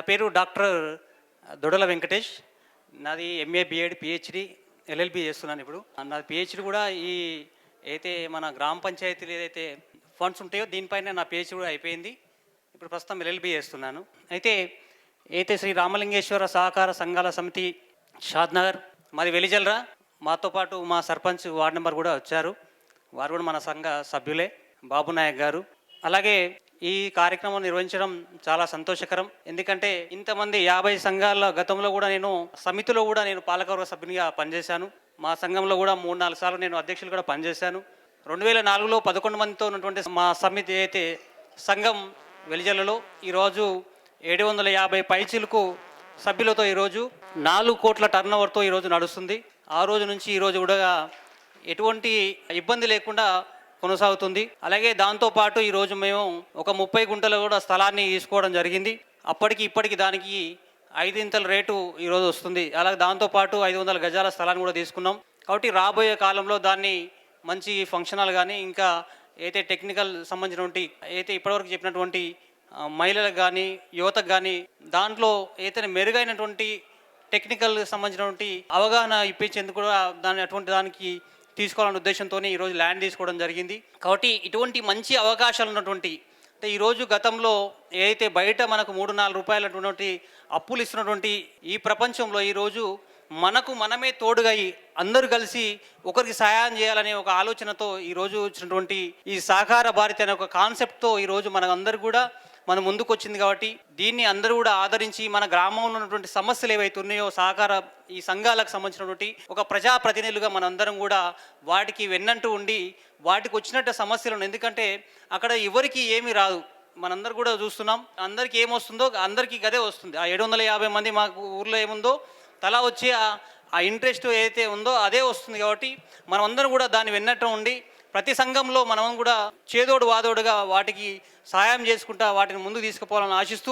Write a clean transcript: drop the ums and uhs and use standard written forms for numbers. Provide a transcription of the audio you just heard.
పేరు డాక్టర్ దొడల వెంకటేష్. నాది MA BEd PhD LLB చేస్తున్నాను ఇప్పుడు. నాది పిహెచ్డి కూడా ఈ అయితే మన గ్రామ పంచాయతీలు ఏదైతే ఫండ్స్ ఉంటాయో దీనిపైన నా పిహెచ్డి కూడా అయిపోయింది. ఇప్పుడు ప్రస్తుతం ఎల్ఎల్బి చేస్తున్నాను. అయితే శ్రీ రామలింగేశ్వర సహకార సంఘాల సమితి షాద్నగర్ మాది వెలిజల్రా. మాతో పాటు మా సర్పంచ్ వార్డు నెంబర్ కూడా వచ్చారు. వారు కూడా మన సంఘ సభ్యులే, బాబు నాయక్ గారు. అలాగే ఈ కార్యక్రమం నిర్వహించడం చాలా సంతోషకరం. ఎందుకంటే ఇంతమంది 50 సంఘాల గతంలో కూడా నేను సమితిలో కూడా నేను పాలకవర్గ సభ్యునిగా పనిచేశాను. మా సంఘంలో కూడా 3-4 సార్లు నేను అధ్యక్షులు కూడా పనిచేశాను. 2004లో 11 మందితో ఉన్నటువంటి మా సమితి అయితే సంఘం వెలిజల్లలో ఈరోజు 750 పైచీలకు సభ్యులతో ఈరోజు 4 కోట్ల టర్న్ ఓవర్తో ఈరోజు నడుస్తుంది. ఆ రోజు నుంచి ఈరోజు కూడా ఎటువంటి ఇబ్బంది లేకుండా కొనసాగుతుంది. అలాగే దాంతోపాటు ఈరోజు మేము ఒక 30 గుంటలు కూడా స్థలాన్ని తీసుకోవడం జరిగింది. అప్పటికి ఇప్పటికి దానికి 5 ఇంతల రేటు ఈరోజు వస్తుంది. అలాగే దాంతోపాటు 500 గజాల స్థలాన్ని కూడా తీసుకున్నాం. కాబట్టి రాబోయే కాలంలో దాన్ని మంచి ఫంక్షనల్ కానీ ఇంకా అయితే టెక్నికల్ సంబంధించినటువంటి అయితే ఇప్పటివరకు చెప్పినటువంటి మహిళలకు కానీ యువతకు కానీ దాంట్లో అయితే మెరుగైనటువంటి టెక్నికల్ సంబంధించినటువంటి అవగాహన ఇప్పించేందుకు కూడా అటువంటి దానికి తీసుకోవాలనే ఉద్దేశంతో ఈరోజు ల్యాండ్ తీసుకోవడం జరిగింది. కాబట్టి ఇటువంటి మంచి అవకాశాలు ఉన్నటువంటి అంటే ఈరోజు గతంలో ఏదైతే బయట మనకు 3-4 రూపాయలటువంటి అప్పులు ఇస్తున్నటువంటి ఈ ప్రపంచంలో ఈరోజు మనకు మనమే తోడుగా అందరూ కలిసి ఒకరికి సహాయం చేయాలనే ఒక ఆలోచనతో ఈరోజు వచ్చినటువంటి ఈ సహకార భారతి అనే ఒక కాన్సెప్ట్తో ఈరోజు అందరూ కూడా మన ముందుకు వచ్చింది. కాబట్టి దీన్ని అందరూ కూడా ఆదరించి మన గ్రామంలో ఉన్నటువంటి సమస్యలు ఏవైతే ఉన్నాయో సహకార ఈ సంఘాలకు సంబంధించినటువంటి ఒక ప్రజాప్రతినిధులుగా మనందరం కూడా వాటికి వెన్నంటూ ఉండి వాటికి వచ్చినట్టు సమస్యలను, ఎందుకంటే అక్కడ ఎవరికి ఏమీ రాదు, మనందరూ కూడా చూస్తున్నాం. అందరికీ ఏమొస్తుందో అందరికీ గదే వస్తుంది. ఆ 750 మంది మాకు ఊర్లో ఏముందో తలా వచ్చి ఆ ఇంట్రెస్ట్ ఏదైతే ఉందో అదే వస్తుంది. కాబట్టి మనం అందరం కూడా దాన్ని వెన్నట్టు ఉండి ప్రతి సంఘంలో మనం కూడా చేదోడు వాదోడుగా వాటికి సహాయం చేసుకుంటా వాటిని ముందుకు తీసుకుపోవాలని ఆశిస్తూ